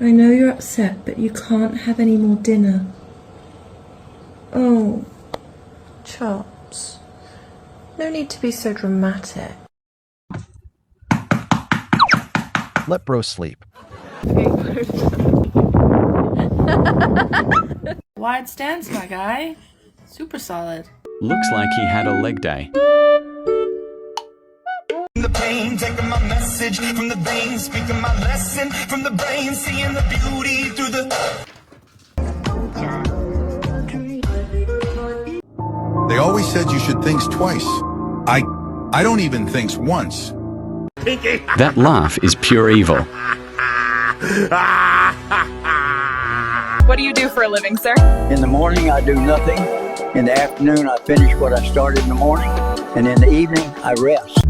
I know you're upset, but you can't have any more dinner. Oh, Chops. No need to be so dramatic. Let bro sleep. Wide stance, my guy. Super solid. Looks like he had a leg day. The pain, taking my message from the veins, speaking my lesson from the brain, seeing the beauty through the... They always said you should think twice. I don't even think once. That laugh is pure evil. What do you do for a living, sir? In the morning, I do nothing. In the afternoon, I finish what I started in the morning. And in the evening, I rest.